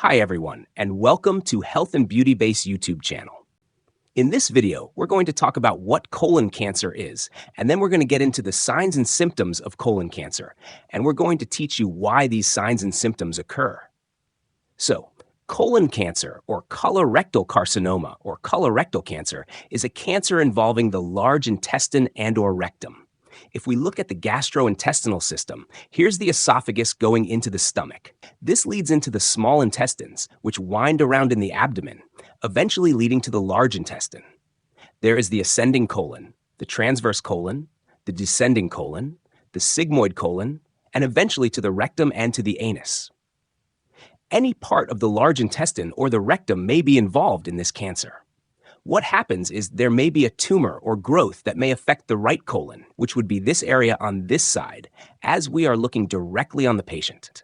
Hi everyone, and welcome to Health and Beauty Base YouTube channel. In this video, we're going to talk about what colon cancer is, and then we're going to get into the signs and symptoms of colon cancer, and we're going to teach you why these signs and symptoms occur. So, colon cancer, or colorectal carcinoma, or colorectal cancer, is a cancer involving the large intestine and/or rectum. If we look at the gastrointestinal system, here's the esophagus going into the stomach. This leads into the small intestines, which wind around in the abdomen, eventually leading to the large intestine. There is the ascending colon, the transverse colon, the descending colon, the sigmoid colon, and eventually to the rectum and to the anus. Any part of the large intestine or the rectum may be involved in this cancer. What happens is there may be a tumor or growth that may affect the right colon, which would be this area on this side, as we are looking directly on the patient.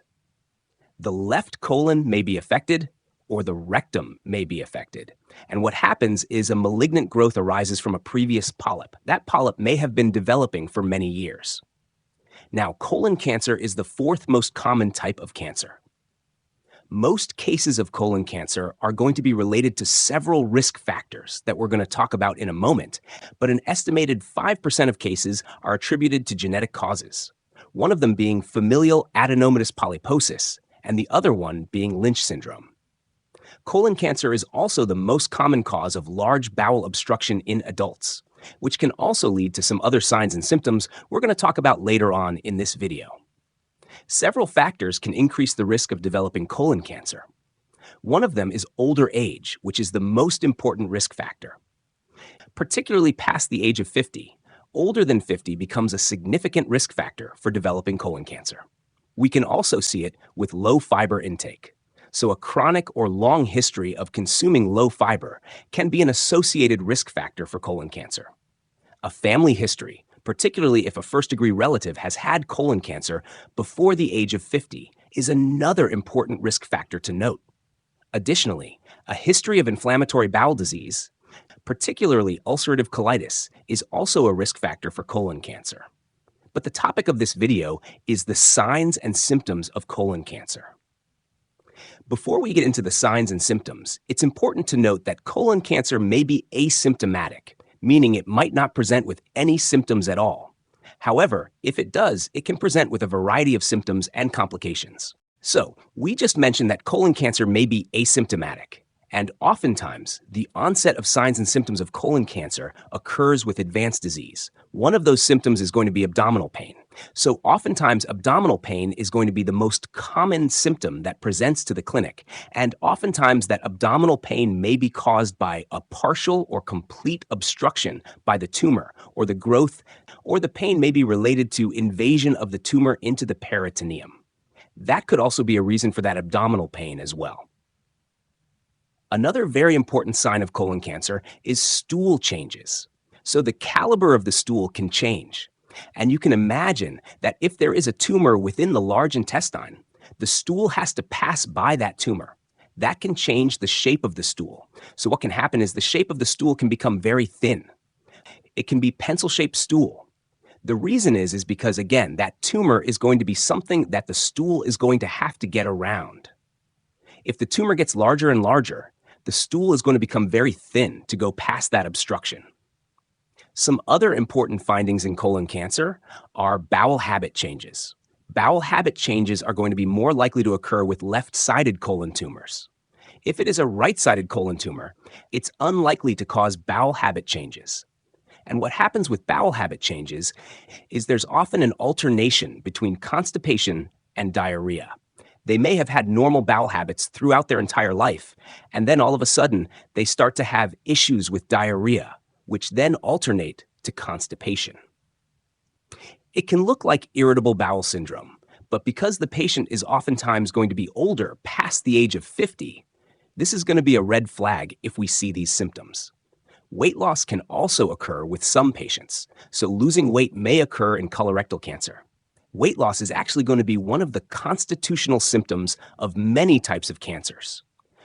The left colon may be affected, or the rectum may be affected. And what happens is a malignant growth arises from a previous polyp. That polyp may have been developing for many years. Now, colon cancer is the fourth most common type of cancer. Most cases of colon cancer are going to be related to several risk factors that we're going to talk about in a moment, but an estimated 5% of cases are attributed to genetic causes, one of them being familial adenomatous polyposis, and the other one being Lynch syndrome. Colon cancer is also the most common cause of large bowel obstruction in adults, which can also lead to some other signs and symptoms we're going to talk about later on in this video. Several factors can increase the risk of developing colon cancer. One of them is older age, which is the most important risk factor. Particularly past the age of 50, older than 50 becomes a significant risk factor for developing colon cancer. We can also see it with low fiber intake. So a chronic or long history of consuming low fiber can be an associated risk factor for colon cancer. A family history, particularly if a first-degree relative has had colon cancer before the age of 50, is another important risk factor to note. Additionally, a history of inflammatory bowel disease, particularly ulcerative colitis, is also a risk factor for colon cancer. But the topic of this video is the signs and symptoms of colon cancer. Before we get into the signs and symptoms, it's important to note that colon cancer may be asymptomatic, meaning it might not present with any symptoms at all. However, if it does, it can present with a variety of symptoms and complications. So, we just mentioned that colon cancer may be asymptomatic, and oftentimes, the onset of signs and symptoms of colon cancer occurs with advanced disease. One of those symptoms is going to be abdominal pain. So oftentimes, abdominal pain is going to be the most common symptom that presents to the clinic, and oftentimes that abdominal pain may be caused by a partial or complete obstruction by the tumor or the growth, or the pain may be related to invasion of the tumor into the peritoneum. That could also be a reason for that abdominal pain as well. Another very important sign of colon cancer is stool changes. So the caliber of the stool can change. And you can imagine that if there is a tumor within the large intestine, the stool has to pass by that tumor. That can change the shape of the stool. So what can happen is the shape of the stool can become very thin. It can be pencil-shaped stool. The reason is because, again, that tumor is going to be something that the stool is going to have to get around. If the tumor gets larger and larger, the stool is going to become very thin to go past that obstruction. Some other important findings in colon cancer are bowel habit changes. Bowel habit changes are going to be more likely to occur with left-sided colon tumors. If it is a right-sided colon tumor, it's unlikely to cause bowel habit changes. And what happens with bowel habit changes is there's often an alternation between constipation and diarrhea. They may have had normal bowel habits throughout their entire life, and then all of a sudden, they start to have issues with diarrhea, which then alternate to constipation. It can look like irritable bowel syndrome, but because the patient is oftentimes going to be older, past the age of 50, this is going to be a red flag if we see these symptoms. Weight loss can also occur with some patients, so losing weight may occur in colorectal cancer. Weight loss is actually going to be one of the constitutional symptoms of many types of cancers.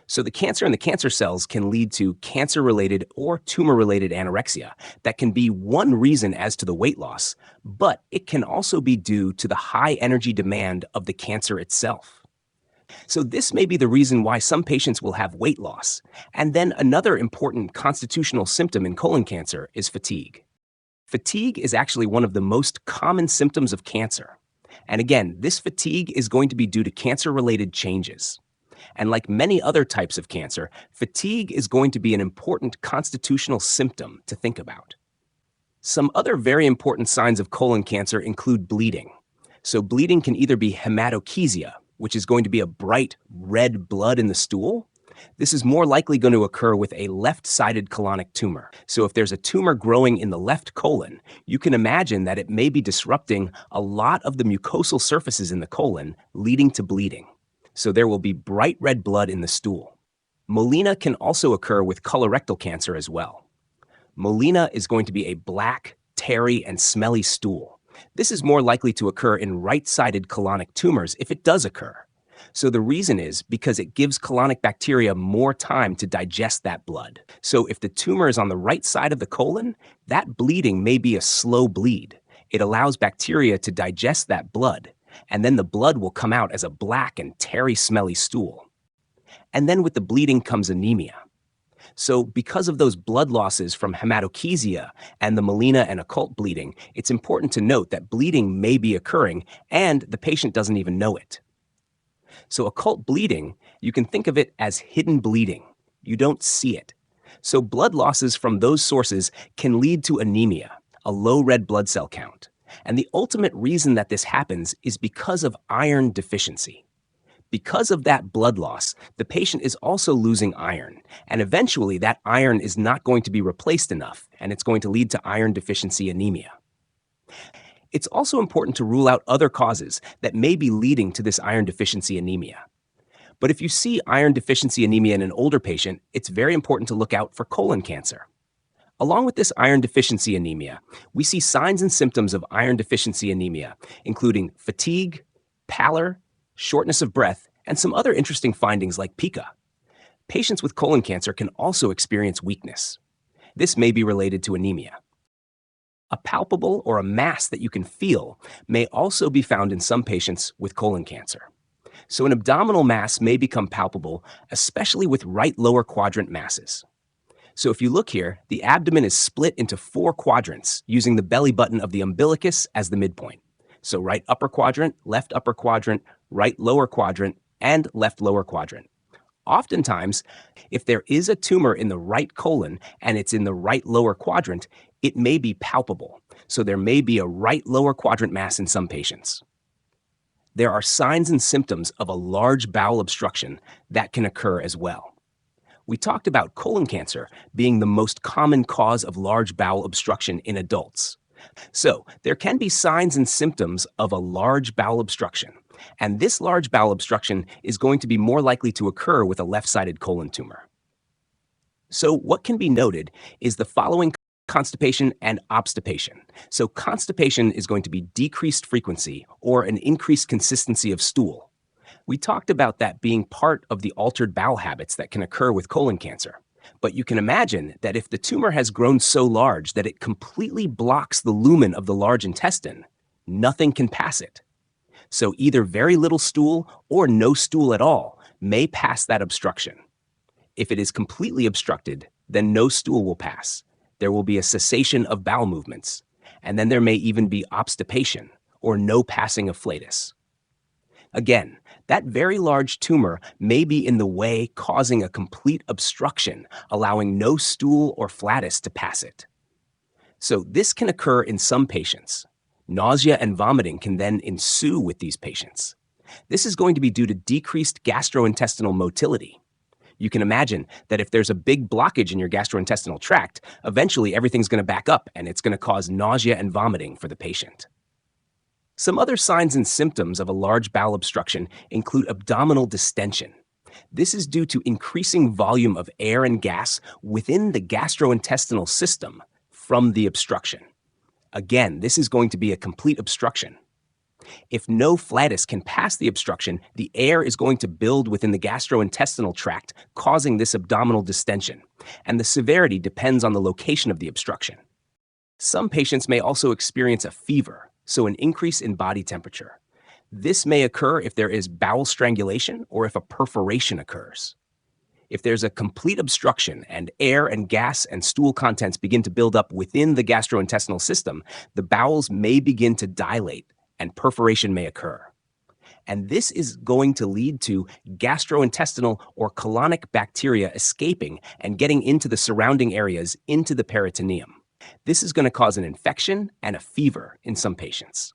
So the cancer in the cancer cells can lead to cancer-related or tumor-related anorexia. That can be one reason as to the weight loss, but it can also be due to the high energy demand of the cancer itself. So this may be the reason why some patients will have weight loss. And then another important constitutional symptom in colon cancer is fatigue. Fatigue is actually one of the most common symptoms of cancer. And again, this fatigue is going to be due to cancer-related changes. And like many other types of cancer, fatigue is going to be an important constitutional symptom to think about. Some other very important signs of colon cancer include bleeding. So bleeding can either be hematochezia, which is going to be a bright red blood in the stool. This is more likely going to occur with a left-sided colonic tumor. So if there's a tumor growing in the left colon, you can imagine that it may be disrupting a lot of the mucosal surfaces in the colon, leading to bleeding. So there will be bright red blood in the stool. Melena can also occur with colorectal cancer as well. Melena is going to be a black, tarry, and smelly stool. This is more likely to occur in right-sided colonic tumors if it does occur. So the reason is because it gives colonic bacteria more time to digest that blood. So if the tumor is on the right side of the colon, that bleeding may be a slow bleed. It allows bacteria to digest that blood, and then the blood will come out as a black and tarry smelly stool. And then with the bleeding comes anemia. So because of those blood losses from hematochezia and the melena and occult bleeding, it's important to note that bleeding may be occurring and the patient doesn't even know it. So occult bleeding, you can think of it as hidden bleeding. You don't see it. So blood losses from those sources can lead to anemia, a low red blood cell count. And the ultimate reason that this happens is because of iron deficiency. Because of that blood loss, the patient is also losing iron, and eventually that iron is not going to be replaced enough, and it's going to lead to iron deficiency anemia. It's also important to rule out other causes that may be leading to this iron deficiency anemia. But if you see iron deficiency anemia in an older patient, it's very important to look out for colon cancer. Along with this iron deficiency anemia, we see signs and symptoms of iron deficiency anemia, including fatigue, pallor, shortness of breath, and some other interesting findings like pica. Patients with colon cancer can also experience weakness. This may be related to anemia. A palpable or a mass that you can feel may also be found in some patients with colon cancer. So an abdominal mass may become palpable, especially with right lower quadrant masses. So if you look here, the abdomen is split into 4 quadrants using the belly button of the umbilicus as the midpoint. So right upper quadrant, left upper quadrant, right lower quadrant, and left lower quadrant. Oftentimes, if there is a tumor in the right colon and it's in the right lower quadrant, it may be palpable. So there may be a right lower quadrant mass in some patients. There are signs and symptoms of a large bowel obstruction that can occur as well. We talked about colon cancer being the most common cause of large bowel obstruction in adults. So there can be signs and symptoms of a large bowel obstruction, and this large bowel obstruction is going to be more likely to occur with a left-sided colon tumor. So what can be noted is the following: constipation and obstipation. So constipation is going to be decreased frequency or an increased consistency of stool. We talked about that being part of the altered bowel habits that can occur with colon cancer. But you can imagine that if the tumor has grown so large that it completely blocks the lumen of the large intestine, nothing can pass it. So either very little stool or no stool at all may pass that obstruction. If it is completely obstructed, then no stool will pass. There will be a cessation of bowel movements, and then there may even be obstipation or no passing of flatus. Again, that very large tumor may be in the way, causing a complete obstruction, allowing no stool or flatus to pass it. So this can occur in some patients. Nausea and vomiting can then ensue with these patients. This is going to be due to decreased gastrointestinal motility. You can imagine that if there's a big blockage in your gastrointestinal tract, eventually everything's going to back up and it's going to cause nausea and vomiting for the patient. Some other signs and symptoms of a large bowel obstruction include abdominal distension. This is due to increasing volume of air and gas within the gastrointestinal system from the obstruction. Again, this is going to be a complete obstruction. If no flatus can pass the obstruction, the air is going to build within the gastrointestinal tract, causing this abdominal distension, and the severity depends on the location of the obstruction. Some patients may also experience a fever, so an increase in body temperature. This may occur if there is bowel strangulation or if a perforation occurs. If there's a complete obstruction and air and gas and stool contents begin to build up within the gastrointestinal system, the bowels may begin to dilate and perforation may occur. And this is going to lead to gastrointestinal or colonic bacteria escaping and getting into the surrounding areas into the peritoneum. This is going to cause an infection and a fever in some patients.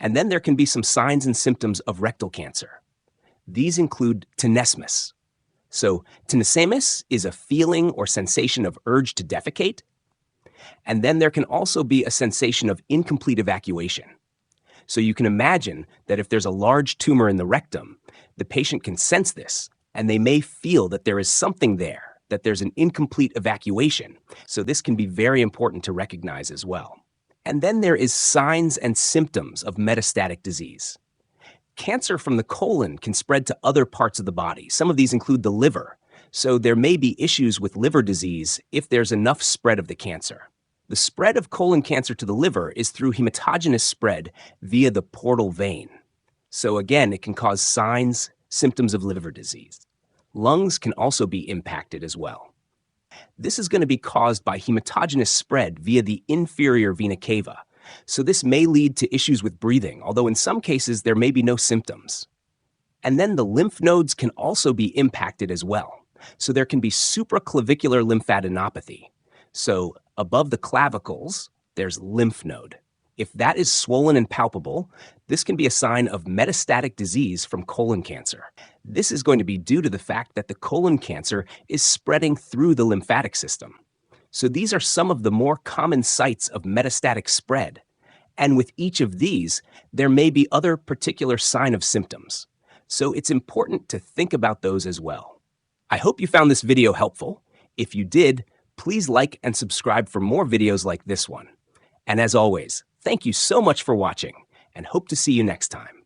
And then there can be some signs and symptoms of rectal cancer. These include tenesmus. So tenesemus is a feeling or sensation of urge to defecate. And then there can also be a sensation of incomplete evacuation. So you can imagine that if there's a large tumor in the rectum, the patient can sense this, and they may feel that there is something there, that there's an incomplete evacuation. So this can be very important to recognize as well. And then there is signs and symptoms of metastatic disease. Cancer from the colon can spread to other parts of the body. Some of these include the liver. So there may be issues with liver disease if there's enough spread of the cancer. The spread of colon cancer to the liver is through hematogenous spread via the portal vein. So again, it can cause signs, symptoms of liver disease. Lungs can also be impacted as well. This is going to be caused by hematogenous spread via the inferior vena cava. So this may lead to issues with breathing, although in some cases there may be no symptoms. And then the lymph nodes can also be impacted as well. So there can be supraclavicular lymphadenopathy. So above the clavicles, there's lymph node. If that is swollen and palpable, this can be a sign of metastatic disease from colon cancer. This is going to be due to the fact that the colon cancer is spreading through the lymphatic system. So these are some of the more common sites of metastatic spread. And with each of these, there may be other particular sign of symptoms. So it's important to think about those as well. I hope you found this video helpful. If you did, please like and subscribe for more videos like this one. And as always, thank you so much for watching, and hope to see you next time.